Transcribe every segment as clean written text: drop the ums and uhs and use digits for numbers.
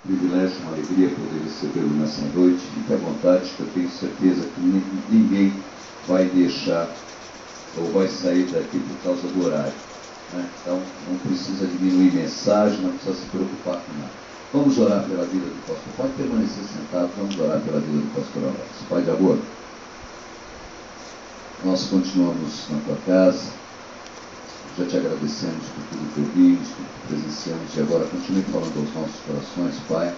privilégio, uma alegria poder recebê-lo nessa noite. Fique à vontade, que eu tenho certeza que ninguém vai deixar ou vai sair daqui por causa do horário, né? Então, não precisa diminuir mensagem, não precisa se preocupar com nada. Vamos orar pela vida do pastor. Pode permanecer sentado, vamos orar pela vida do pastor Alex. Pai de amor, nós continuamos na tua casa, já te agradecemos por tudo que ouvimos, por tudo que presenciamos, e agora continue falando aos nossos corações, Pai.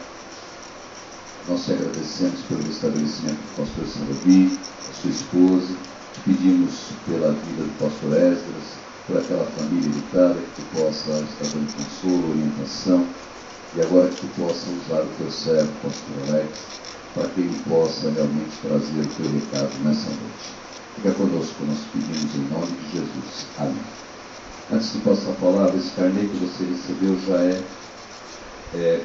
Nós te agradecemos pelo estabelecimento do pastor Sandovi, a sua esposa, te pedimos pela vida do pastor Esdras, por aquela família editada, que tu possa estar dando consolo, orientação, e agora que tu possa usar o teu servo, pastor Alex, para que ele possa realmente trazer o teu recado nessa noite. Fica conosco, nós pedimos em nome de Jesus. Amém. Antes de passar a palavra, esse carnê que você recebeu já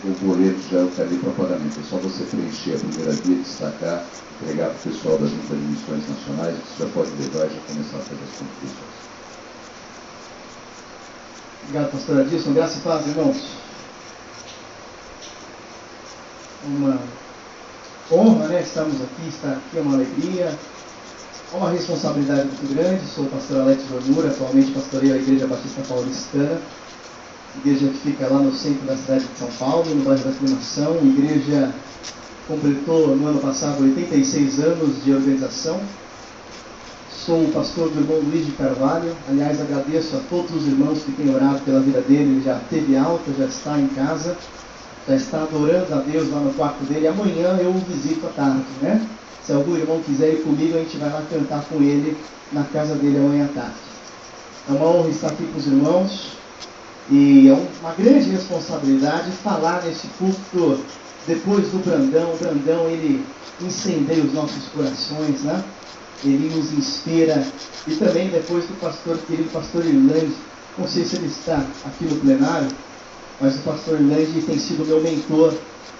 o boleto já é o carnê para pagamento. É só você preencher a primeira via, destacar, entregar para o pessoal da Junta de Missões Nacionais, você já pode levar e já começar a fazer as contribuições. Obrigado, pastor Adilson. Graça e paz, irmãos. Uma honra, né? Estar aqui é uma alegria. É uma responsabilidade muito grande. Sou o pastor Alex Jornura, atualmente pastoreio a Igreja Batista Paulistana, igreja que fica lá no centro da cidade de São Paulo, no bairro da Aclimação. A igreja completou no ano passado 86 anos de organização. Sou o pastor do irmão Luiz de Carvalho. Aliás, agradeço a todos os irmãos que têm orado pela vida dele. Ele já teve alta, já está em casa, já está adorando a Deus lá no quarto dele. Amanhã eu o visito à tarde, né? Se algum irmão quiser ir comigo, a gente vai lá cantar com ele na casa dele amanhã à tarde. É uma honra estar aqui com os irmãos e é uma grande responsabilidade falar nesse púlpito depois do Brandão. O Brandão, ele incendeia os nossos corações, né? Ele nos inspira. E também depois do pastor querido, pastor Irlande. Não sei se ele está aqui no plenário, mas o pastor Irlande tem sido meu mentor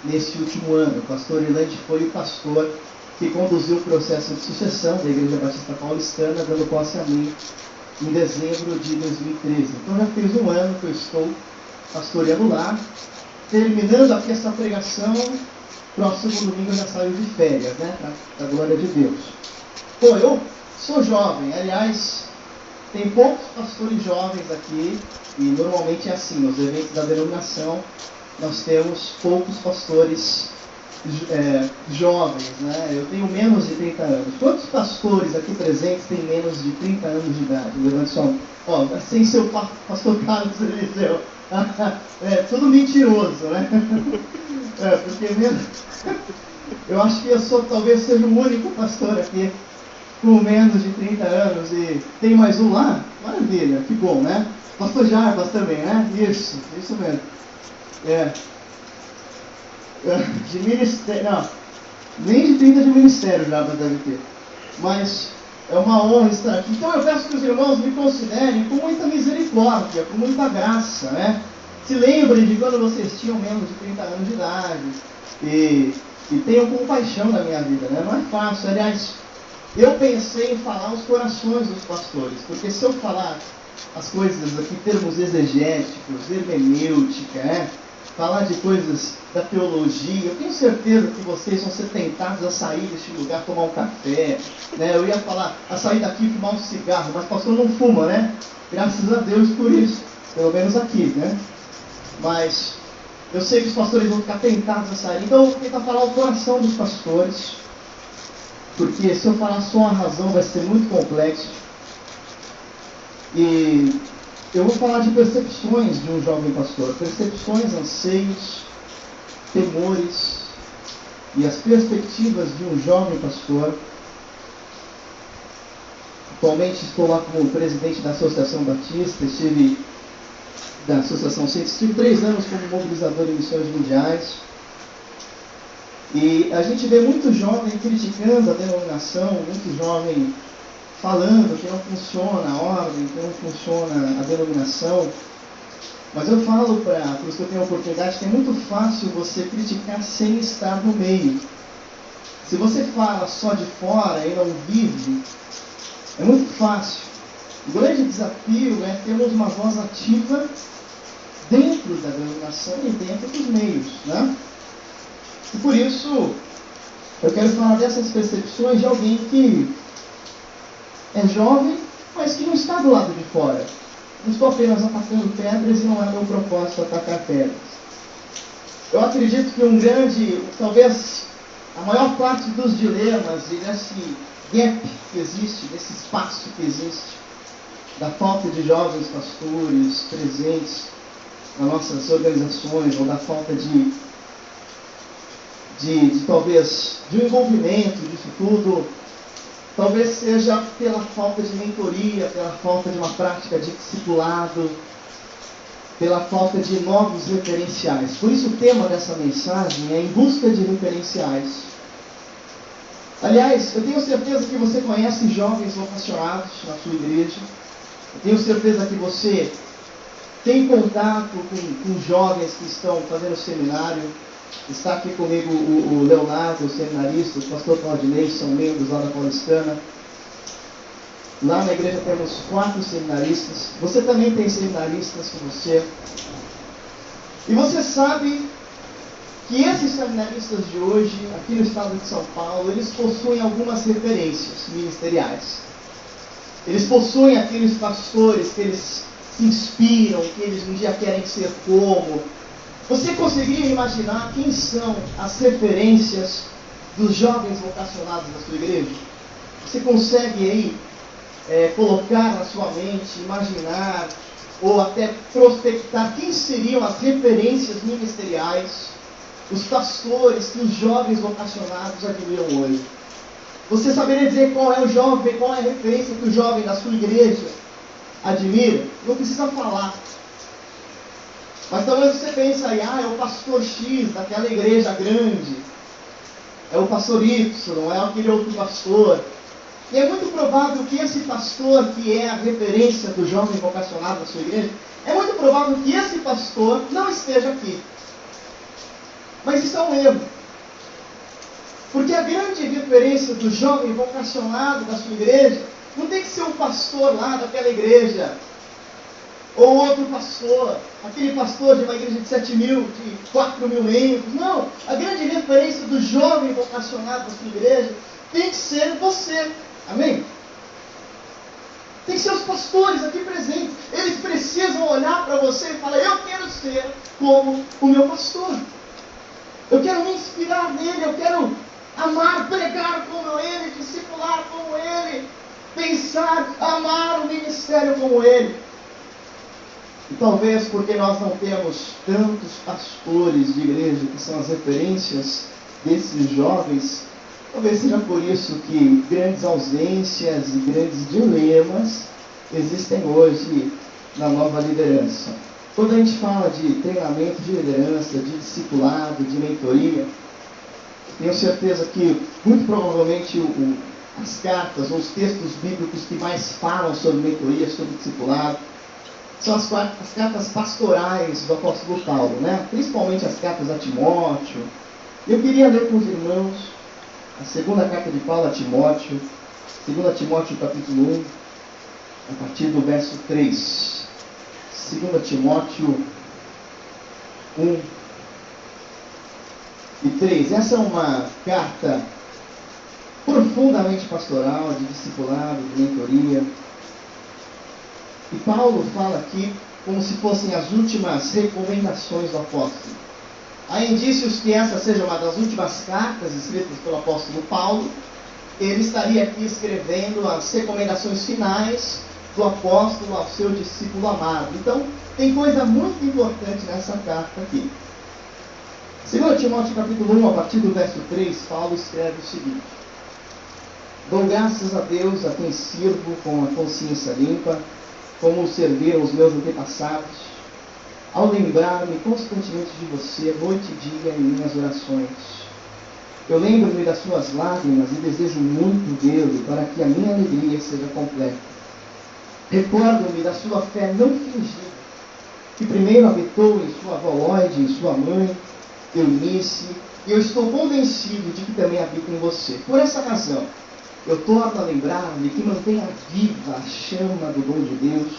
nesse último ano. O pastor Irlande foi o pastor que conduziu o processo de sucessão da Igreja Batista Paulistana, dando posse a mim em dezembro de 2013. Então já fez um ano que eu estou pastoreando lá. Terminando aqui essa pregação, próximo domingo eu já saio de férias, né? Para a glória de Deus. Bom, eu sou jovem, aliás, tem poucos pastores jovens aqui, e normalmente é assim, nos eventos da denominação, nós temos poucos pastores jovens, né? Eu tenho menos de 30 anos. Quantos pastores aqui presentes têm menos de 30 anos de idade? Levante sua mão. Ó, sem ser o pastor Carlos Eliseu. Tudo mentiroso, né? Porque mesmo... Eu acho que eu talvez seja o único pastor aqui com menos de 30 anos. E tem mais um lá? Maravilha, que bom, né? Pastor Jarbas também, né? Isso mesmo. De ministério, não, nem de 30 de ministério já deve ter, mas é uma honra estar aqui. Então eu peço que os irmãos me considerem com muita misericórdia, com muita graça, né? Se lembrem de quando vocês tinham menos de 30 anos de idade e tenham compaixão da minha vida, né? Não é fácil. Aliás, eu pensei em falar os corações dos pastores, porque se eu falar as coisas aqui, termos exegéticos, hermenêutica, falar de coisas da teologia, eu tenho certeza que vocês vão ser tentados a sair deste lugar, tomar um café, né? Eu ia falar, a sair daqui e fumar um cigarro, mas o pastor não fuma, né? Graças a Deus por isso, pelo menos aqui, né? Mas eu sei que os pastores vão ficar tentados a sair, então eu vou tentar falar o coração dos pastores, porque se eu falar só a razão vai ser muito complexo. E eu vou falar de percepções de um jovem pastor, percepções, anseios, temores e as perspectivas de um jovem pastor. Atualmente estou lá como presidente da Associação Batista, estive 3 anos como mobilizador em missões mundiais. E a gente vê muito jovem criticando a denominação, muito jovem falando que não funciona a ordem, que não funciona a denominação. Mas eu falo para os que eu tenho a oportunidade que é muito fácil você criticar sem estar no meio. Se você fala só de fora e não vive, é muito fácil. O grande desafio é termos uma voz ativa dentro da denominação e dentro dos meios, né? E por isso, eu quero falar dessas percepções de alguém que é jovem, mas que não está do lado de fora. Não estou apenas atacando pedras e não é meu propósito atacar pedras. Eu acredito que talvez a maior parte dos dilemas e desse gap que existe, desse espaço que existe, da falta de jovens pastores presentes nas nossas organizações, ou da falta de talvez de um envolvimento disso tudo, talvez seja pela falta de mentoria, pela falta de uma prática de discipulado, pela falta de novos referenciais. Por isso o tema dessa mensagem é em busca de referenciais. Aliás, eu tenho certeza que você conhece jovens vocacionados na sua igreja. Eu tenho certeza que você tem contato com jovens que estão fazendo seminário. Está aqui comigo o Leonardo, o seminarista, o pastor Claudinei, são membros lá da Paulistana. Lá na igreja temos 4 seminaristas. Você também tem seminaristas com você. E você sabe que esses seminaristas de hoje, aqui no estado de São Paulo, eles possuem algumas referências ministeriais. Eles possuem aqueles pastores que eles se inspiram, que eles um dia querem ser como. Você conseguiria imaginar quem são as referências dos jovens vocacionados da sua igreja? Você consegue aí colocar na sua mente, imaginar, ou até prospectar quem seriam as referências ministeriais, os pastores que os jovens vocacionados admiram hoje? Você saberia dizer qual é o jovem, qual é a referência que o jovem da sua igreja admira? Não precisa falar. Mas talvez você pense aí, é o pastor X daquela igreja grande, é o pastor Y, não é aquele outro pastor. E é muito provável que esse pastor, que é a referência do jovem vocacionado da sua igreja, é muito provável que esse pastor não esteja aqui. Mas isso é um erro. Porque a grande referência do jovem vocacionado da sua igreja não tem que ser um pastor lá daquela igreja, ou outro pastor, aquele pastor de uma igreja de 7.000, de 4.000 membros. Não, a grande referência do jovem vocacionado da sua igreja tem que ser você. Amém? Tem que ser os pastores aqui presentes. Eles precisam olhar para você e falar: eu quero ser como o meu pastor. Eu quero me inspirar nele, eu quero amar, pregar como ele, discipular como ele, pensar, amar o ministério como ele. E talvez porque nós não temos tantos pastores de igreja que são as referências desses jovens, talvez seja por isso que grandes ausências e grandes dilemas existem hoje na nova liderança. Quando a gente fala de treinamento de liderança, de discipulado, de mentoria, tenho certeza que muito provavelmente as cartas ou os textos bíblicos que mais falam sobre mentoria, sobre discipulado, são as cartas pastorais do apóstolo Paulo, né? Principalmente as cartas a Timóteo. Eu queria ler com os irmãos a segunda carta de Paulo a Timóteo, 2 Timóteo capítulo 1, a partir do verso 3. 2 Timóteo 1 e 3. Essa é uma carta profundamente pastoral, de discipulado, de mentoria. E Paulo fala aqui como se fossem as últimas recomendações do apóstolo. Há indícios que essa seja uma das últimas cartas escritas pelo apóstolo Paulo. Ele estaria aqui escrevendo as recomendações finais do apóstolo ao seu discípulo amado. Então, tem coisa muito importante nessa carta aqui. 2 Timóteo capítulo 1, a partir do verso 3, Paulo escreve o seguinte: dou graças a Deus a quem sirvo com a consciência limpa, como serviram os meus antepassados, ao lembrar-me constantemente de você, noite e dia, em minhas orações. Eu lembro-me das suas lágrimas e desejo muito vê-lo, para que a minha alegria seja completa. Recordo-me da sua fé não fingida, que primeiro habitou em sua avó Lloyd, em sua mãe, Eunice, e eu estou convencido de que também habita em você. Por essa razão, eu torno a lembrar-me que mantenha viva a chama do dom de Deus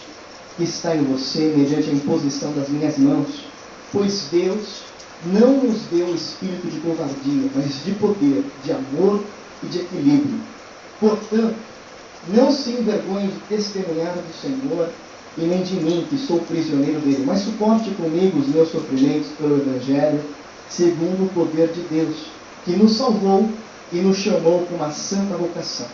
que está em você, mediante a imposição das minhas mãos, pois Deus não nos deu um espírito de covardia, mas de poder, de amor e de equilíbrio. Portanto, não se envergonhe de testemunhar do Senhor e nem de mim, que sou prisioneiro dele, mas suporte comigo os meus sofrimentos pelo Evangelho, segundo o poder de Deus, que nos salvou e nos chamou com uma santa vocação.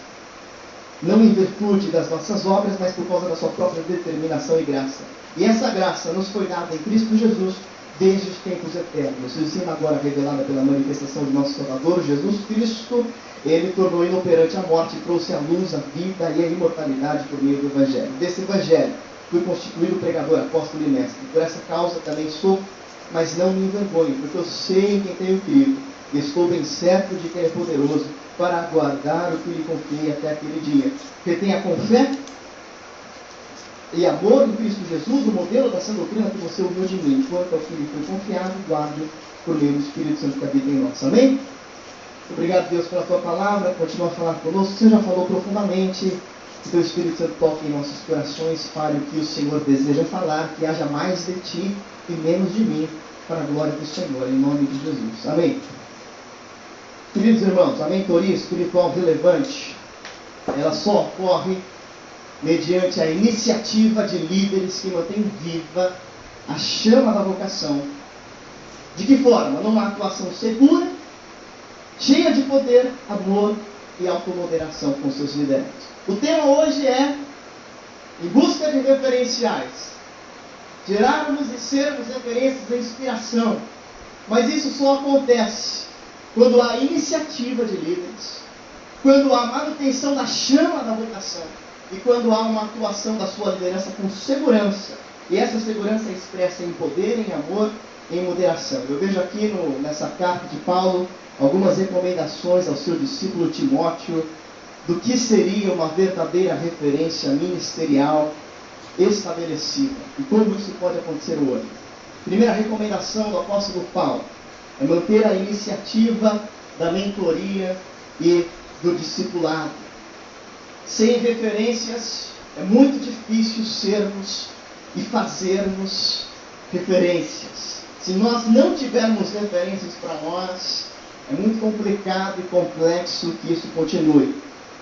Não em virtude das nossas obras, mas por causa da sua própria determinação e graça. E essa graça nos foi dada em Cristo Jesus desde os tempos eternos, e sendo agora revelada pela manifestação de nosso Salvador, Jesus Cristo. Ele tornou inoperante a morte e trouxe à luz a vida e a imortalidade por meio do Evangelho. Desse Evangelho fui constituído pregador, apóstolo e mestre. Por essa causa também sofro, mas não me envergonho, porque eu sei em quem tenho crido, e estou bem certo de que Ele é poderoso para aguardar o que lhe confiei até aquele dia. Retenha com fé e amor em Cristo Jesus, o modelo da sã doutrina que você ouviu de mim, quanto ao que lhe foi confiado, guarde por meio do Espírito Santo que habita em nós. Amém? Obrigado, Deus, pela tua palavra. Continua a falar conosco. Você já falou profundamente. Que teu Espírito Santo toque em nossos corações, fale o que o Senhor deseja falar, que haja mais de ti e menos de mim, para a glória do Senhor, em nome de Jesus. Amém. Queridos irmãos, a mentoria espiritual relevante, ela só ocorre mediante a iniciativa de líderes que mantêm viva a chama da vocação. De que forma? Numa atuação segura, cheia de poder, amor e automoderação com seus liderados. O tema hoje é em busca de referenciais. Gerarmos e sermos referências de inspiração. Mas isso só acontece quando há iniciativa de líderes, quando há manutenção da chama da vocação e quando há uma atuação da sua liderança com segurança. E essa segurança é expressa em poder, em amor, em moderação. Eu vejo aqui nessa carta de Paulo algumas recomendações ao seu discípulo Timóteo do que seria uma verdadeira referência ministerial estabelecida e como isso pode acontecer hoje. Primeira recomendação do apóstolo Paulo é manter a iniciativa da mentoria e do discipulado. Sem referências é muito difícil sermos e fazermos referências. Se nós não tivermos referências para nós, é muito complicado e complexo que isso continue.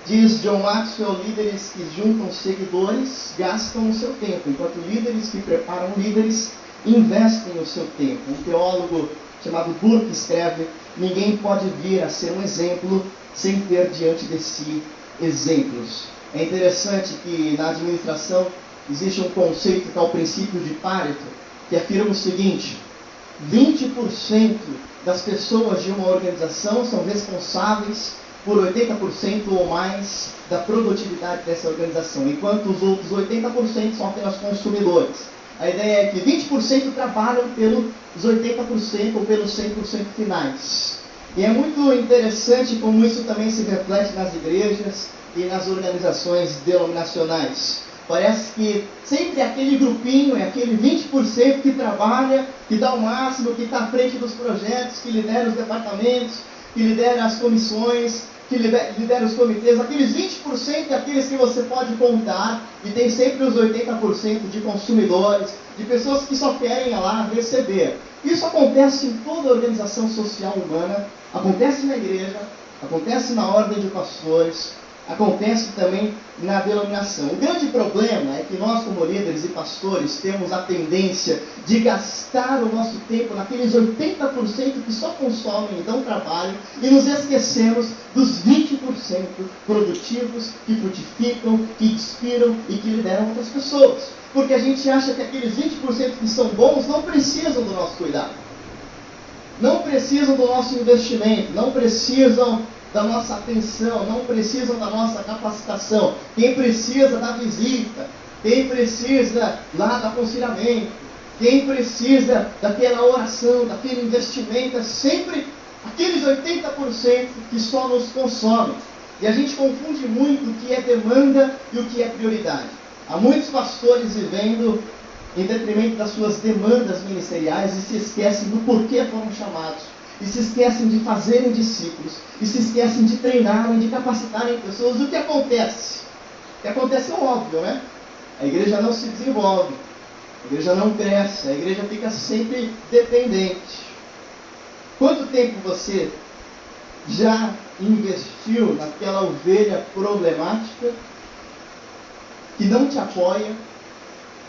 Diz John Maxwell, líderes que juntam seguidores gastam o seu tempo, enquanto líderes que preparam líderes investem o seu tempo. Um teólogo chamado Burke escreve: ninguém pode vir a ser um exemplo sem ter diante de si exemplos. É interessante que na administração existe um conceito que é o princípio de Pareto, que afirma o seguinte: 20% das pessoas de uma organização são responsáveis por 80% ou mais da produtividade dessa organização, enquanto os outros 80% são apenas consumidores. A ideia é que 20% trabalham pelos 80% ou pelos 100% finais. E é muito interessante como isso também se reflete nas igrejas e nas organizações denominacionais. Parece que sempre é aquele grupinho, é aquele 20% que trabalha, que dá o máximo, que está à frente dos projetos, que lidera os departamentos, que lidera as comissões, que lidera os comitês. Aqueles 20% é aqueles que você pode contar, e tem sempre os 80% de consumidores, de pessoas que só querem lá receber. Isso acontece em toda organização social humana, acontece na igreja, acontece na ordem de pastores, acontece também na denominação. O grande problema é que nós, como líderes e pastores, temos a tendência de gastar o nosso tempo naqueles 80% que só consomem e dão trabalho, e nos esquecemos dos 20% produtivos, que frutificam, que inspiram e que lideram outras pessoas. Porque a gente acha que aqueles 20% que são bons não precisam do nosso cuidado, não precisam do nosso investimento, não precisam da nossa atenção, não precisam da nossa capacitação. Quem precisa da visita, quem precisa lá do aconselhamento, quem precisa daquela oração, daquele investimento, é sempre aqueles 80% que só nos consomem. E a gente confunde muito o que é demanda e o que é prioridade. Há muitos pastores vivendo em detrimento das suas demandas ministeriais e se esquecem do porquê foram chamados. E se esquecem de fazerem discípulos, e se esquecem de treinarem, de capacitarem pessoas. O que acontece? O que acontece é óbvio, né? A igreja não se desenvolve, a igreja não cresce, a igreja fica sempre dependente. Quanto tempo você já investiu naquela ovelha problemática que não te apoia,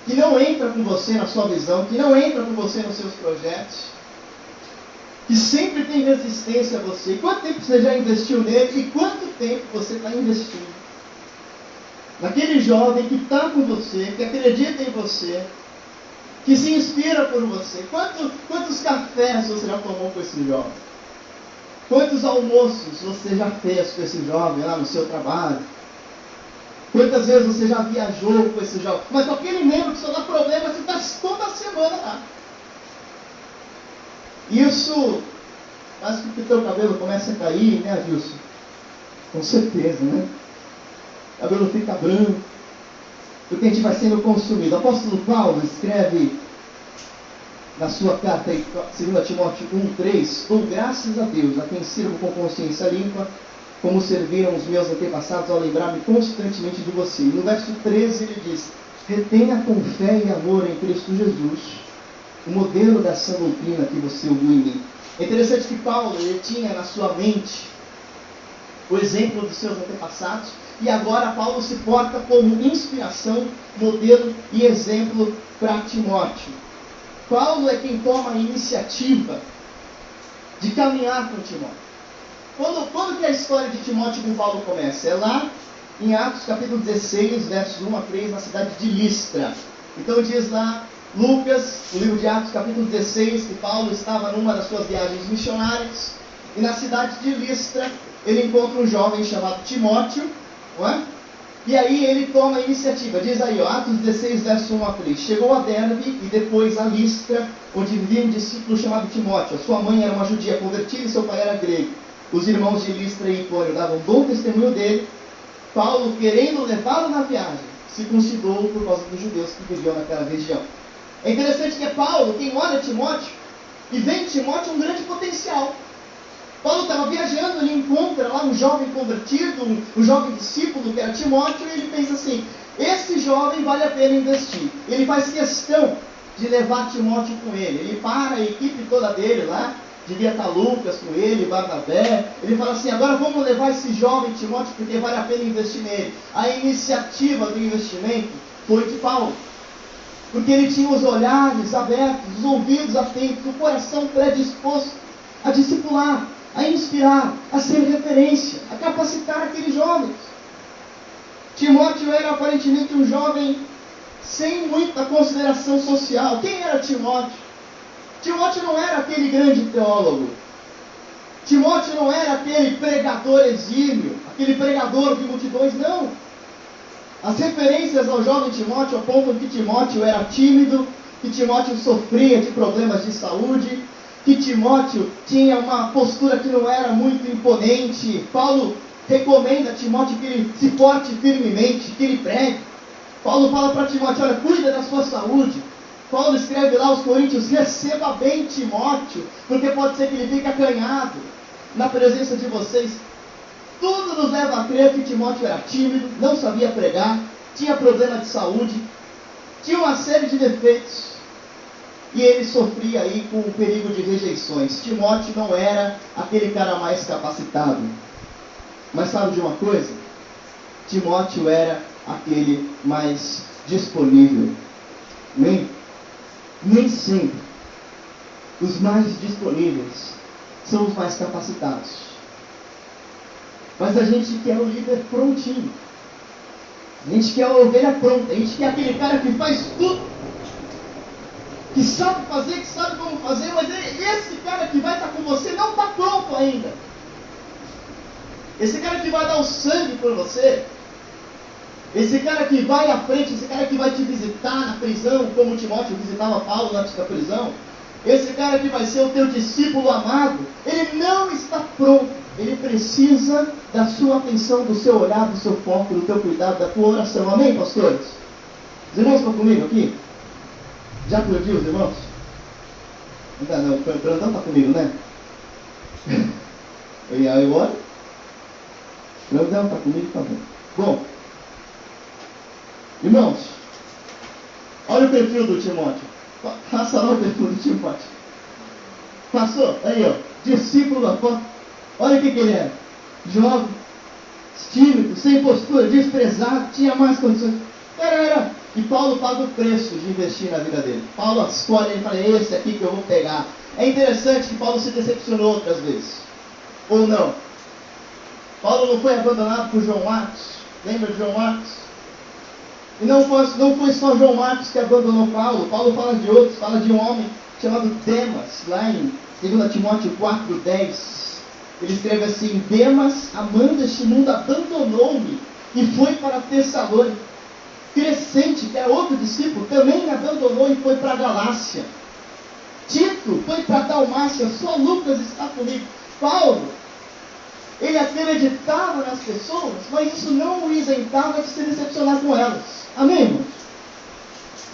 que não entra com você na sua visão, que não entra com você nos seus projetos, que sempre tem resistência a você? E quanto tempo você já investiu nele? E quanto tempo você está investindo naquele jovem que está com você, que acredita em você, que se inspira por você? Quantos cafés você já tomou com esse jovem? Quantos almoços você já fez com esse jovem lá no seu trabalho? Quantas vezes você já viajou com esse jovem? Mas aquele membro que só dá problema, você está toda semana lá. Isso faz com que o teu cabelo comece a cair, né, Adilson? Com certeza, né? O cabelo fica branco, porque a gente vai sendo consumido. O apóstolo Paulo escreve na sua carta, 2 Timóteo 1,3: dou graças a Deus, a quem sirvo com consciência limpa, como serviram os meus antepassados ao lembrar-me constantemente de você. E no verso 13 ele diz: retenha com fé e amor em Cristo Jesus o modelo da sã doutrina que você ouviu em mim. É interessante que Paulo, ele tinha na sua mente o exemplo dos seus antepassados, e agora Paulo se porta como inspiração, modelo e exemplo para Timóteo. Paulo é quem toma a iniciativa de caminhar com Timóteo. Quando que a história de Timóteo com Paulo começa? É lá em Atos capítulo 16, versos 1 a 3, na cidade de Listra. Então diz lá Lucas, no livro de Atos capítulo 16, que Paulo estava numa das suas viagens missionárias, e na cidade de Listra ele encontra um jovem chamado Timóteo, não é? E aí ele toma a iniciativa. Diz aí, ó, Atos 16, verso 1 a 3. Chegou a Derbe e depois a Listra, onde vivia um discípulo chamado Timóteo. A sua mãe era uma judia convertida e seu pai era grego. Os irmãos de Listra e Icônio davam bom testemunho dele. Paulo, querendo levá-lo na viagem, se circuncidou por causa dos judeus que viviam naquela região. É interessante que é Paulo quem olha Timóteo e vê em Timóteo um grande potencial. Paulo estava viajando, ele encontra lá um jovem convertido, um jovem discípulo que era Timóteo, e ele pensa assim: esse jovem vale a pena investir. Ele faz questão de levar Timóteo com ele. Ele para a equipe toda dele lá, devia estar Lucas com ele, Barnabé. Ele fala assim: agora vamos levar esse jovem Timóteo porque vale a pena investir nele. A iniciativa do investimento foi de Paulo, porque ele tinha os olhares abertos, os ouvidos atentos, o coração predisposto a discipular, a inspirar, a ser referência, a capacitar aqueles jovens. Timóteo era aparentemente um jovem sem muita consideração social. Quem era Timóteo? Timóteo não era aquele grande teólogo. Timóteo não era aquele pregador exímio, aquele pregador de multidões, não. As referências ao jovem Timóteo apontam que Timóteo era tímido, que Timóteo sofria de problemas de saúde, que Timóteo tinha uma postura que não era muito imponente. Paulo recomenda a Timóteo que ele se porte firmemente, que ele pregue. Paulo fala para Timóteo: olha, cuida da sua saúde. Paulo escreve lá aos Coríntios: receba bem Timóteo, porque pode ser que ele fique acanhado na presença de vocês. Tudo nos leva a crer que Timóteo era tímido, não sabia pregar, tinha problema de saúde, tinha uma série de defeitos. E ele sofria aí com o perigo de rejeições. Timóteo não era aquele cara mais capacitado. Mas sabe de uma coisa? Timóteo era aquele mais disponível. Nem sempre os mais disponíveis são os mais capacitados. Mas a gente quer o líder prontinho. A gente quer a ovelha pronta. A gente quer aquele cara que faz tudo, que sabe fazer, que sabe como fazer, mas esse cara que vai estar com você não está pronto ainda. Esse cara que vai dar o sangue por você, esse cara que vai à frente, esse cara que vai te visitar na prisão, como Timóteo visitava Paulo antes da prisão, esse cara que vai ser o teu discípulo amado, ele não está pronto. Ele precisa da sua atenção, do seu olhar, do seu foco, do teu cuidado, da tua oração. Amém, pastores? Os irmãos estão comigo aqui? Já aplaudiu os irmãos? Não, o Brandão está comigo, né? E aí agora? O Brandão está comigo, tá bom. Bom, irmãos, olha o perfil do Timóteo. Faça lá o perfil do Timóteo. Pastor, aí ó, discípulo do apóstolo. Olha o que ele era. Jovem, tímido, sem postura, desprezado, tinha mais condições. Era. E Paulo paga o preço de investir na vida dele. Paulo escolhe, ele fala, esse aqui que eu vou pegar. É interessante que Paulo se decepcionou outras vezes. Ou não? Paulo não foi abandonado por João Marcos. Lembra de João Marcos? E não foi só João Marcos que abandonou Paulo. Paulo fala de outros, fala de um homem chamado Demas, lá em 2 Timóteo 4:10. Ele escreve assim: Demas, amando este mundo, abandonou-me e foi para Tessalônica. Crescente, que é outro discípulo, também me abandonou e foi para a Galácia. Tito foi para Dalmácia, só Lucas está comigo. Paulo, ele acreditava nas pessoas, mas isso não o isentava de se decepcionar com elas. Amém, irmãos?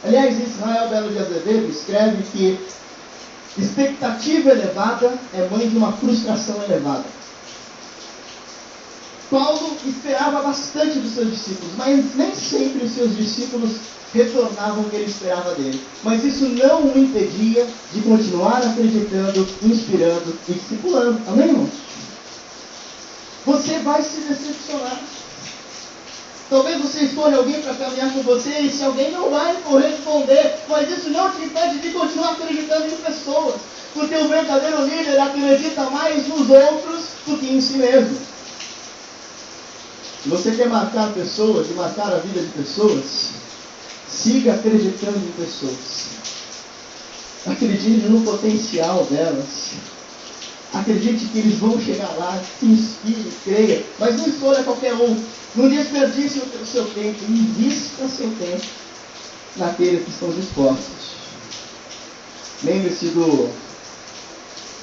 Aliás, Israel Belo de Azevedo escreve que expectativa elevada é mãe de uma frustração elevada. Paulo esperava bastante dos seus discípulos, mas nem sempre os seus discípulos retornavam o que ele esperava dele. Mas isso não o impedia de continuar acreditando, inspirando e discipulando. Amém, irmãos? Você vai se decepcionar. Talvez você escolha alguém para caminhar com você e se alguém não vai corresponder, mas isso não te impede de continuar acreditando em pessoas. Porque o verdadeiro líder acredita mais nos outros do que em si mesmo. Se você quer marcar pessoas e marcar a vida de pessoas, siga acreditando em pessoas. Acredite no potencial delas. Acredite que eles vão chegar lá, se inspire, creia. Mas não escolha qualquer um. Não desperdice o seu tempo. Invista seu tempo naqueles que estão dispostos. Lembre-se do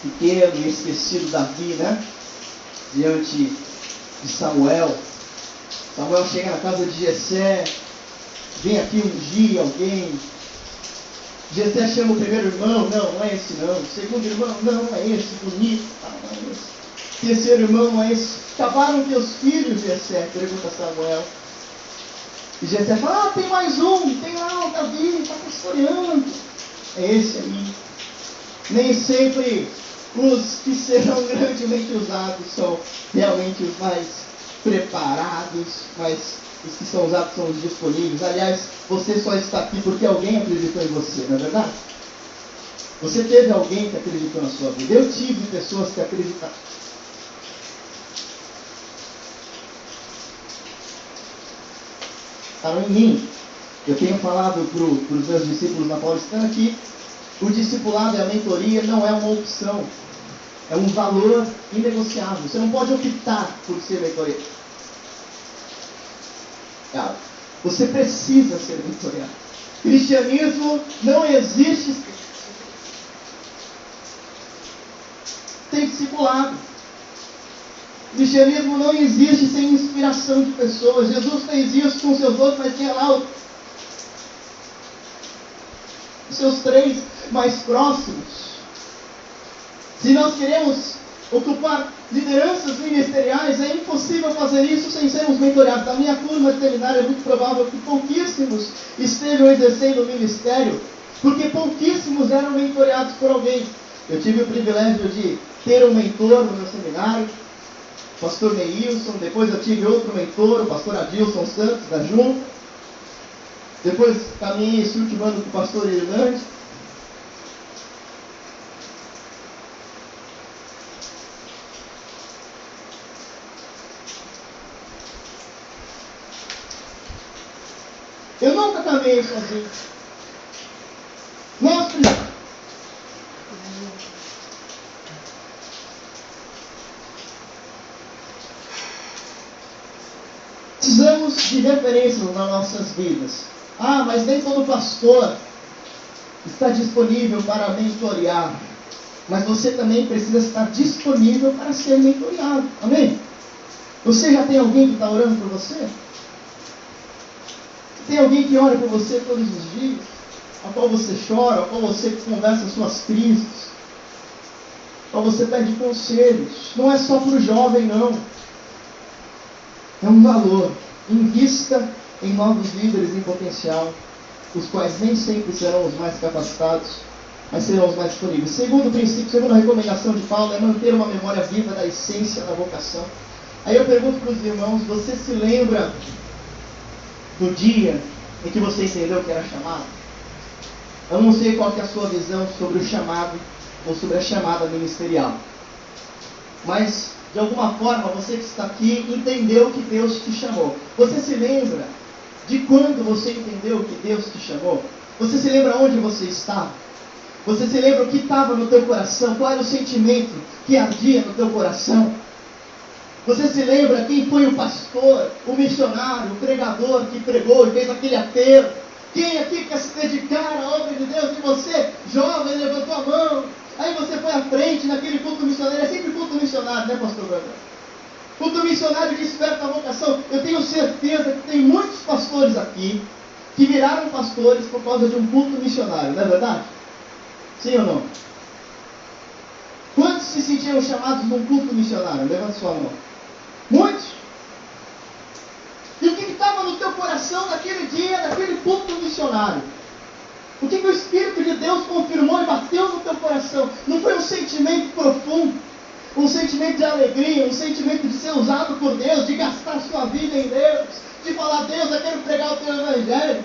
pequeno e esquecido Davi, né? Diante de Samuel. Samuel chega na casa de Jessé. Vem aqui ungir alguém. Jessé chama o primeiro irmão, não é esse não. O segundo irmão, não é esse, bonito, não é esse. Terceiro irmão, não é esse. Acabaram teus filhos, Jessé? Pergunta Samuel. E Jessé fala, tem mais um, tem lá o Davi, está pastoreando. É esse aí. Nem sempre os que serão grandemente usados são realmente os mais preparados, mas os que são usados são os disponíveis. Aliás, você só está aqui porque alguém acreditou em você, não é verdade? Você teve alguém que acreditou na sua vida. Eu tive pessoas que acreditaram. Estaram em mim. Eu tenho falado para os meus discípulos na Paulistana que o discipulado e a mentoria não é uma opção. É um valor inegociável. Você não pode optar por ser mentoriado. Você precisa ser mentoriado. Cristianismo não existe sem discipulado. Cristianismo não existe sem inspiração de pessoas. Jesus fez isso com seus outros, mas tinha lá os seus 3 mais próximos. Se nós queremos ocupar lideranças ministeriais, é impossível fazer isso sem sermos mentoreados. Na minha turma de seminário é muito provável que pouquíssimos estejam exercendo o ministério, porque pouquíssimos eram mentoreados por alguém. Eu tive o privilégio de ter um mentor no meu seminário, o pastor Neilson. Depois eu tive outro mentor, o pastor Adilson Santos, da Junta. Depois caminhei esse último ano com o pastor Irlande. Eu nunca caminhei sozinho. Nós precisamos de referências nas nossas vidas. Ah, mas nem todo pastor está disponível para mentorear. Mas você também precisa estar disponível para ser mentoreado. Amém? Você já tem alguém que está orando por você? Tem alguém que ora por você todos os dias? Ao qual você chora, ao qual você conversa as suas crises? Ao qual você pede conselhos? Não é só para o jovem, não. É um valor. Invista em novos líderes em potencial, os quais nem sempre serão os mais capacitados, mas serão os mais disponíveis. Segundo princípio, segunda recomendação de Paulo é manter uma memória viva da essência da vocação. Aí eu pergunto para os irmãos, você se lembra do dia em que você entendeu que era chamado? Eu não sei qual que é a sua visão sobre o chamado ou sobre a chamada ministerial, mas de alguma forma você que está aqui entendeu que Deus te chamou. Você se lembra de quando você entendeu que Deus te chamou? Você se lembra onde você estava? Você se lembra o que estava no teu coração? Qual era o sentimento que ardia no teu coração? Você se lembra quem foi o pastor, o missionário, o pregador que pregou e fez aquele apelo? Quem aqui quer se dedicar à obra de Deus? E você, jovem, levantou a mão. Aí você foi à frente naquele culto missionário. É sempre culto missionário, né, pastor Brandão? Culto missionário desperta a vocação. Eu tenho certeza que tem muitos pastores aqui que viraram pastores por causa de um culto missionário, não é verdade? Sim ou não? Quantos se sentiram chamados num culto missionário? Levante sua mão. Muitos. E o que estava no teu coração naquele dia, naquele culto missionário? O que o Espírito de Deus confirmou e bateu no teu coração? Não foi um sentimento profundo, um sentimento de alegria, um sentimento de ser usado por Deus, de gastar sua vida em Deus, de falar, Deus, eu quero pregar o teu evangelho.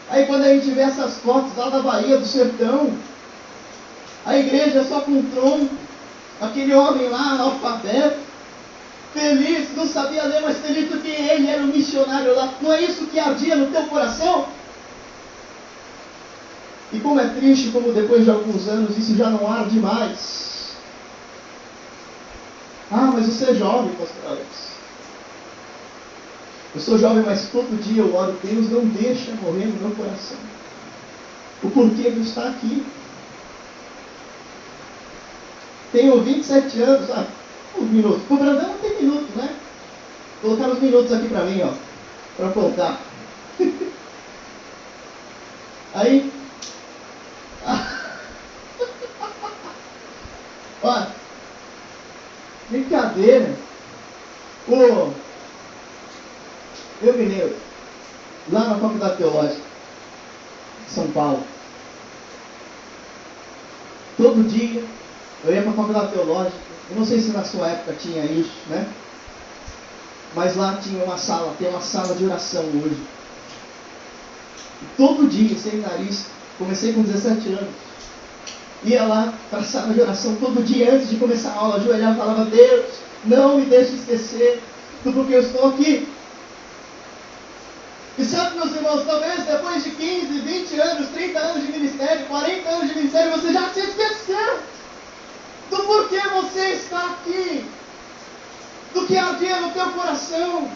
Aí quando a gente vê essas fotos lá da Bahia, do sertão, a igreja só com um tronco, aquele homem lá, analfabeto, feliz, não sabia ler, mas feliz porque ele era um missionário lá. Não é isso que ardia no teu coração? E como é triste, como depois de alguns anos isso já não arde mais. Ah, mas você é jovem, pastor Alex. Eu sou jovem, mas todo dia eu oro, Deus não deixa morrer no meu coração o porquê de estar aqui. Tenho 27 anos, uns minutos. O Brandão não tem minutos, né? Vou colocar os minutos aqui para mim, ó, para contar. Aí, olha, brincadeira. Eu me lembro, lá na Faculdade Teológica de São Paulo, todo dia eu ia para a Faculdade Teológica. Eu não sei se na sua época tinha isso, né? Mas lá tinha uma sala, tem uma sala de oração hoje. E todo dia, seminarista, comecei com 17 anos, ia lá para a sala de oração todo dia antes de começar a aula, ajoelhava e falava, Deus, não me deixe esquecer do porquê eu estou aqui. E sabe, meus irmãos, talvez depois de 15, 20 anos, 30 anos de ministério, 40 anos de ministério, você já se esqueceu do porquê você está aqui, do que ardia no teu coração,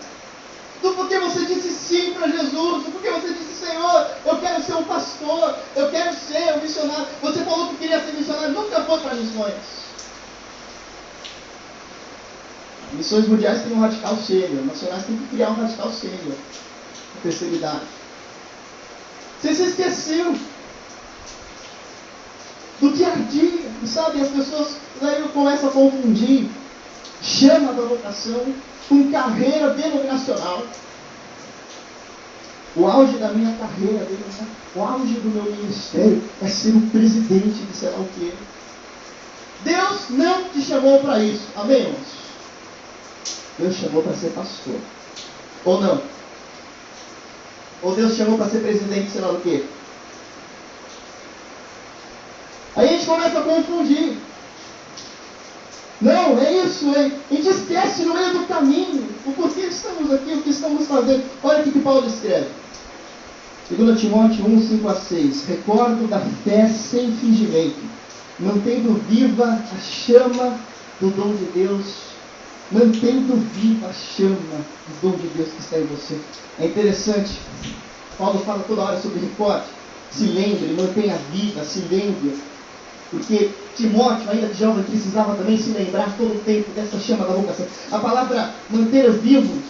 do porquê você disse sim para Jesus, do porquê você disse, Senhor, eu quero ser um pastor, eu quero ser um missionário. Você falou que queria ser missionário, nunca foi para missões. Missões mundiais tem um radical sênior, nacionais tem que criar um radical sênior, a terceira idade. Você se esqueceu do que ardia, e sabe, as pessoas aí começam a confundir chama da vocação com carreira denominacional. O auge da minha carreira denominacional, o auge do meu ministério é ser o presidente de sei lá o quê. Deus não te chamou para isso, amém, irmãos? Deus chamou para ser pastor, ou não? Ou Deus chamou para ser presidente de sei lá o quê? Aí a gente começa a confundir. Não, é isso, a gente esquece no meio do caminho o porquê estamos aqui, o que estamos fazendo. Olha o que Paulo escreve. 2 Timóteo 1, 5 a 6. Recordo da fé sem fingimento, mantendo viva a chama do dom de Deus, mantendo viva a chama do dom de Deus que está em você. É interessante, Paulo fala toda hora sobre recorde. Se lembre, mantenha viva, se lembre. Porque Timóteo, ainda que jovem, precisava também se lembrar todo o tempo dessa chama da vocação. A palavra manter vivo,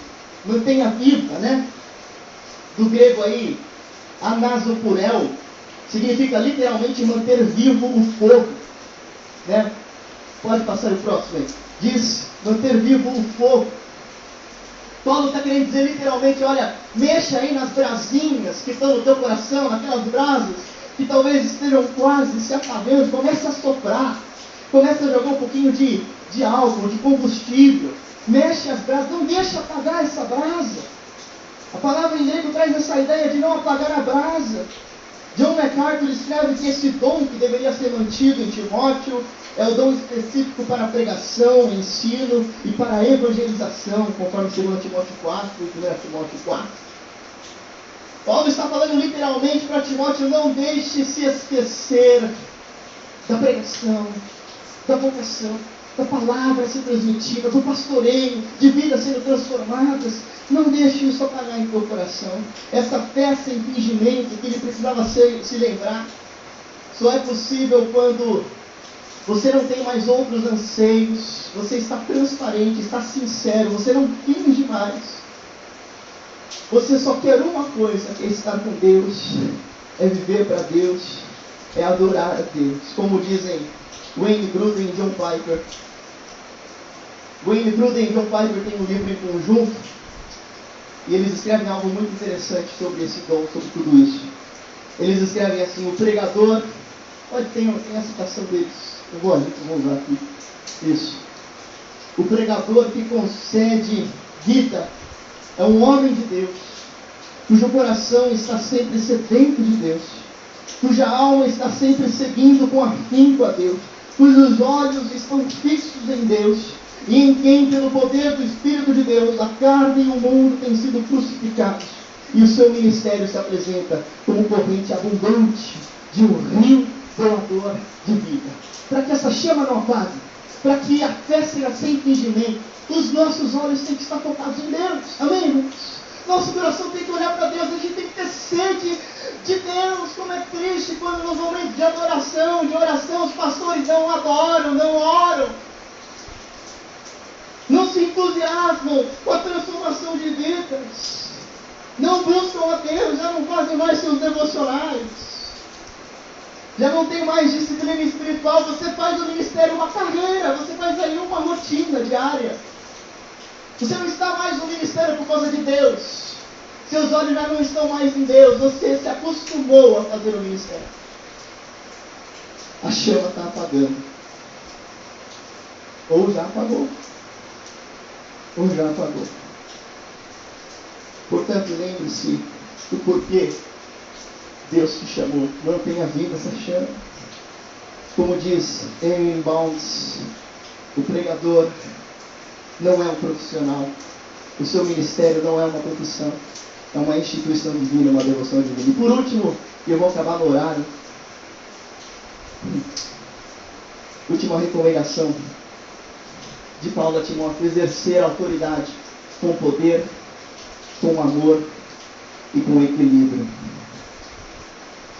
mantenha viva, né? Do grego aí, anasopurel, significa literalmente manter vivo o fogo, né? Pode passar o próximo aí. Diz, manter vivo o fogo. Paulo está querendo dizer literalmente, olha, mexa aí nas brasinhas que estão no teu coração, naquelas brasas, que talvez estejam quase se apagando, comece a soprar, comece a jogar um pouquinho de álcool, de combustível, mexe as brasas, não deixa apagar essa brasa. A palavra em grego traz essa ideia de não apagar a brasa. John MacArthur escreve que esse dom que deveria ser mantido em Timóteo é o dom específico para pregação, ensino e para evangelização, conforme 2 Timóteo 4 e 1 Timóteo 4. Paulo está falando literalmente para Timóteo: não deixe se esquecer da pregação, da vocação, da palavra ser transmitida, do pastoreio, de vidas sendo transformadas. Não deixe isso apagar em teu coração. Essa fé sem fingimento que ele precisava se lembrar, só é possível quando você não tem mais outros anseios, você está transparente, está sincero, você não finge mais. Você só quer uma coisa, que é estar com Deus, é viver para Deus, é adorar a Deus. Como dizem Wayne Grudem e John Piper. Wayne Grudem e John Piper têm um livro em conjunto, e eles escrevem algo muito interessante sobre esse dom, sobre tudo isso. Eles escrevem assim: o pregador, olha, tem a citação deles, eu vou usar aqui, isso. O pregador que concede vida é um homem de Deus, cujo coração está sempre sedento de Deus, cuja alma está sempre seguindo com afinco a Deus, cujos olhos estão fixos em Deus, e em quem, pelo poder do Espírito de Deus, a carne e o mundo têm sido crucificados, e o seu ministério se apresenta como corrente abundante de um rio doador de vida. Para que essa chama não apague, para que a fé seja sem fingimento, os nossos olhos têm que estar focados em Deus. Amém, irmãos? Nosso coração tem que olhar para Deus, a gente tem que ter sede de Deus. Como é triste quando nos momentos de adoração, de oração, os pastores não adoram, não oram, não se entusiasmam com a transformação de vidas, não buscam a Deus, já não fazem mais seus devocionais, já não tem mais disciplina espiritual. Você faz do ministério uma carreira, você faz aí uma rotina diária. Você não está mais no ministério por causa de Deus, seus olhos já não estão mais em Deus, você se acostumou a fazer o ministério. A chama está apagando, ou já apagou. Portanto, lembre-se do porquê Deus te chamou. Mantenha viva essa chama. Como diz Amy Bounds, o pregador não é um profissional, o seu ministério não é uma profissão, é uma instituição divina, uma devoção divina. E por último, e eu vou acabar no horário, última recomendação de Paulo a Timóteo: exercer a autoridade com poder, com amor e com equilíbrio.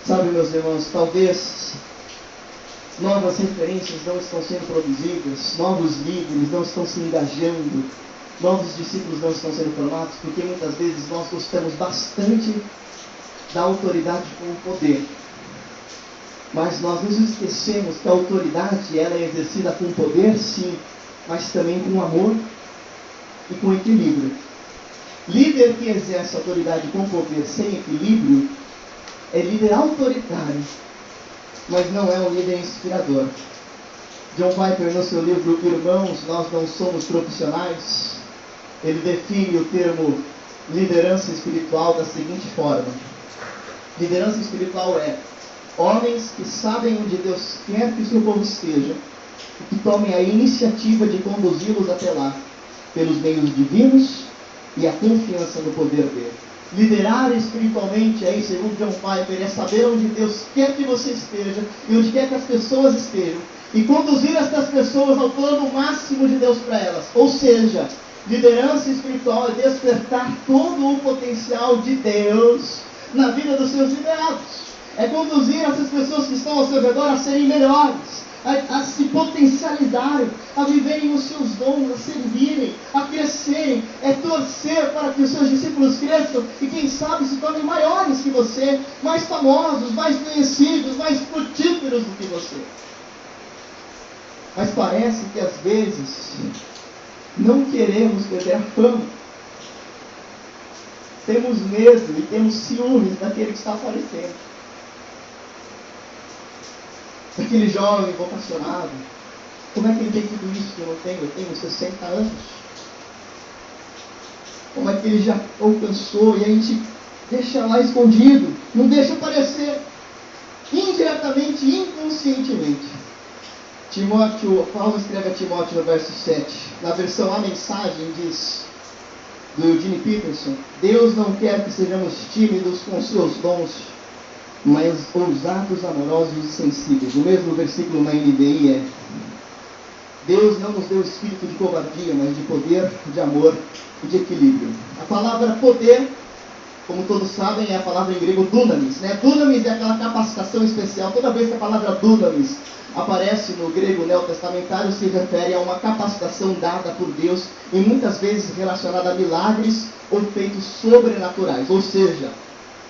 Sabe, meus irmãos, talvez novas referências não estão sendo produzidas, novos líderes não estão se engajando, novos discípulos não estão sendo formados, porque muitas vezes nós gostamos bastante da autoridade com o poder, mas nós nos esquecemos que a autoridade ela é exercida com poder, sim, mas também com amor e com equilíbrio. Líder que exerce autoridade com poder sem equilíbrio é líder autoritário, mas não é um líder inspirador. John Piper, no seu livro Irmãos, Nós Não Somos Profissionais, ele define o termo liderança espiritual da seguinte forma: liderança espiritual é homens que sabem onde Deus quer que o seu povo esteja, que tomem a iniciativa de conduzi-los até lá, pelos meios divinos e a confiança no poder dele. Liderar espiritualmente, aí, segundo John Piper, é saber onde Deus quer que você esteja e onde quer que as pessoas estejam, e conduzir essas pessoas ao plano máximo de Deus para elas. Ou seja, liderança espiritual é despertar todo o potencial de Deus na vida dos seus liderados. É conduzir essas pessoas que estão ao seu redor a serem melhores, a se potencializarem, a viverem os seus dons, a servirem, a crescerem. É torcer para que os seus discípulos cresçam e, quem sabe, se tornem maiores que você, mais famosos, mais conhecidos, mais frutíferos do que você. Mas parece que às vezes não queremos perder a fama. Temos medo e temos ciúmes daquele que está aparecendo. daquele jovem vocacionado. Como é que ele tem tudo isso que eu não tenho? Eu tenho 60 anos. Como é que ele já alcançou e a gente deixa lá escondido, não deixa aparecer, indiretamente, inconscientemente. Paulo escreve a Timóteo no verso 7, na versão A Mensagem diz, do Eugene Peterson: Deus não quer que sejamos tímidos com seus dons, mas ousados, amorosos e sensíveis. O mesmo versículo na NVI é: Deus não nos deu espírito de covardia, mas de poder, de amor e de equilíbrio. A palavra poder, como todos sabem, é a palavra em grego dunamis, né? Dunamis é aquela capacitação especial. Toda vez que a palavra dunamis aparece no grego neotestamentário, se refere a uma capacitação dada por Deus e muitas vezes relacionada a milagres ou feitos sobrenaturais. Ou seja,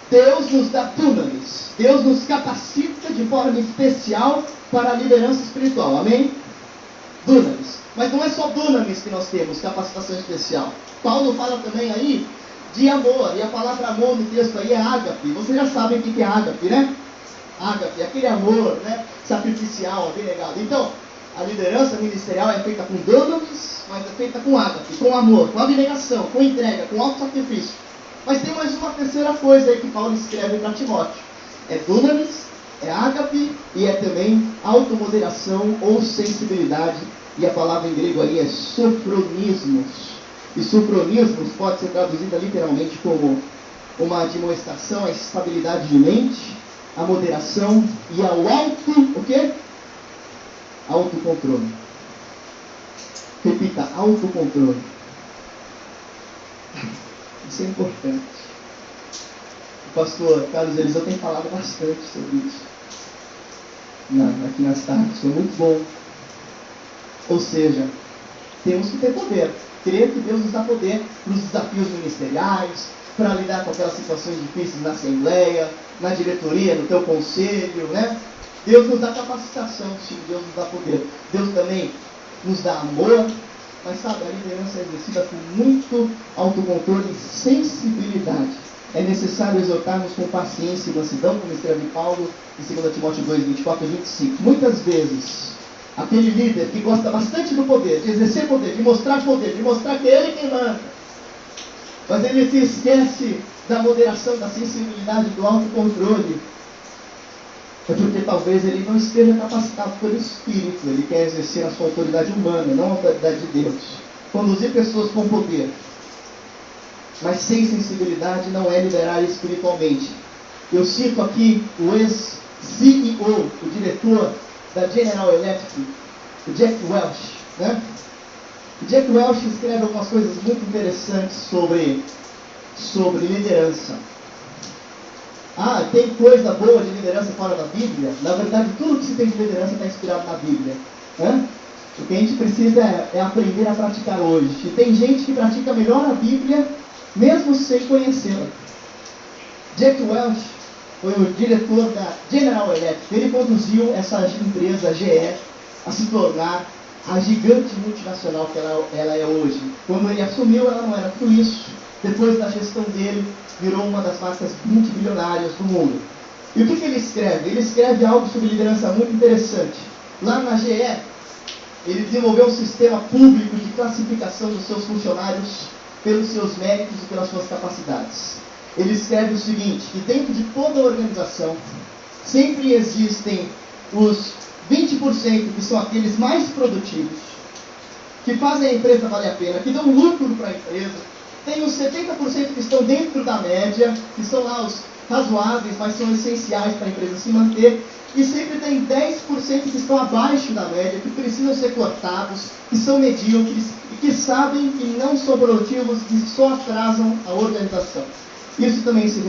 Deus nos dá dunamis, Deus nos capacita de forma especial para a liderança espiritual. Amém? Dunamis. Mas não é só dunamis que nós temos, capacitação especial. Paulo fala também aí de amor, e a palavra amor no texto aí é ágape. Vocês já sabem o que é ágape, né? Ágape, aquele amor, né, sacrificial, abnegado. Então, a liderança ministerial é feita com dunamis, mas é feita com ágape, com amor, com abnegação, com entrega, com auto-sacrifício. Mas tem mais uma terceira coisa aí que Paulo escreve para Timóteo. É dunamis, é ágape e é também automoderação ou sensibilidade. E a palavra em grego aí é sofronismos. E sofronismos pode ser traduzida literalmente como uma demonstração, a estabilidade de mente, a moderação e ao o quê? Autocontrole. Repita, autocontrole. Isso é importante. O pastor Carlos Eliseu tem falado bastante sobre isso aqui nas tardes. Foi muito bom. Ou seja, temos que ter poder. Crer que Deus nos dá poder para os desafios ministeriais, para lidar com aquelas situações difíceis na assembleia, na diretoria, no teu conselho, né? Deus nos dá capacitação, sim, Deus nos dá poder. Deus também nos dá amor, mas sabe, a liderança é exercida com muito autocontrole e sensibilidade. É necessário exortarmos com paciência e mansidão, como escreve Paulo em 2 Timóteo 2, 24 e 25. Muitas vezes, aquele líder que gosta bastante do poder, de exercer poder, de mostrar que é ele quem manda, mas ele se esquece da moderação, da sensibilidade, do autocontrole, é porque talvez ele não esteja capacitado pelo Espírito. Ele quer exercer a sua autoridade humana, não a autoridade de Deus. Conduzir pessoas com poder, mas sem sensibilidade, não é liderar espiritualmente. Eu cito aqui o ex-CEO, o diretor da General Electric, o Jack Welch, né? O Jack Welch escreve algumas coisas muito interessantes sobre liderança. Ah, tem coisa boa de liderança fora da Bíblia? Na verdade, tudo que se tem de liderança está inspirado na Bíblia, né? O que a gente precisa é aprender a praticar hoje. E tem gente que pratica melhor a Bíblia, mesmo sem conhecê-la. Jack Welch foi o diretor da General Electric. Ele conduziu essa empresa GE a se tornar a gigante multinacional que ela é hoje. Quando ele assumiu, ela não era tudo isso. Depois da gestão dele, virou uma das marcas multimilionárias do mundo. E o que ele escreve? Ele escreve algo sobre liderança muito interessante. Lá na GE, ele desenvolveu um sistema público de classificação dos seus funcionários pelos seus méritos e pelas suas capacidades. Ele escreve o seguinte, que dentro de toda a organização, sempre existem os 20% que são aqueles mais produtivos, que fazem a empresa valer a pena, que dão lucro para a empresa. Tem os 70% que estão dentro da média, que são lá os razoáveis, mas são essenciais para a empresa se manter. E sempre tem 10% que estão abaixo da média, que precisam ser cortados, que são medíocres, e que sabem que não são produtivos e só atrasam a organização. Isso também se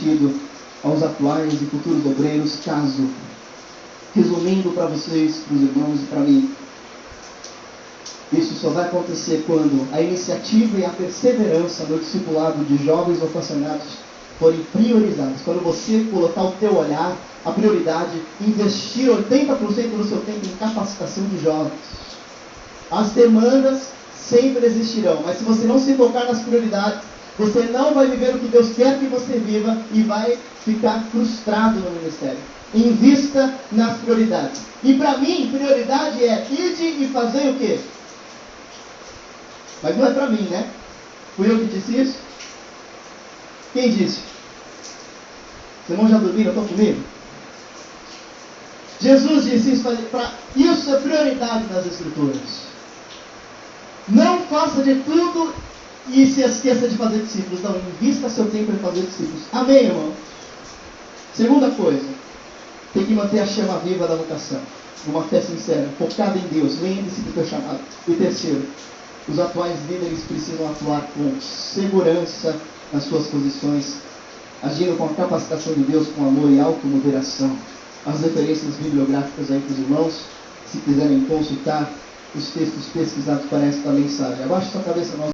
dirigido aos atuais e futuros obreiros, caso, resumindo para vocês, para os irmãos e para mim, isso só vai acontecer quando a iniciativa e a perseverança no discipulado de jovens vocacionados forem priorizados. Quando você colocar o teu olhar, a prioridade, investir 80% do seu tempo em capacitação de jovens. As demandas sempre existirão, mas se você não se tocar nas prioridades, você não vai viver o que Deus quer que você viva e vai ficar frustrado no ministério. Invista nas prioridades. E para mim, prioridade é ide e fazer o quê? Mas não é para mim, né? Fui eu que disse isso? Quem disse? Os irmãos já dormiram? Estão comigo? Jesus disse isso, isso é prioridade nas Escrituras. Não faça de tudo e se esqueça de fazer discípulos. Não, invista seu tempo em fazer discípulos. Amém, irmão? Segunda coisa, tem que manter a chama viva da vocação. Uma fé sincera, focada em Deus. Lembre-se do teu chamado. E terceiro, os atuais líderes precisam atuar com segurança nas suas posições, agindo com a capacitação de Deus, com amor e automoderação. As referências bibliográficas aí para os irmãos, se quiserem consultar os textos pesquisados para esta mensagem. Abaixe sua cabeça, nós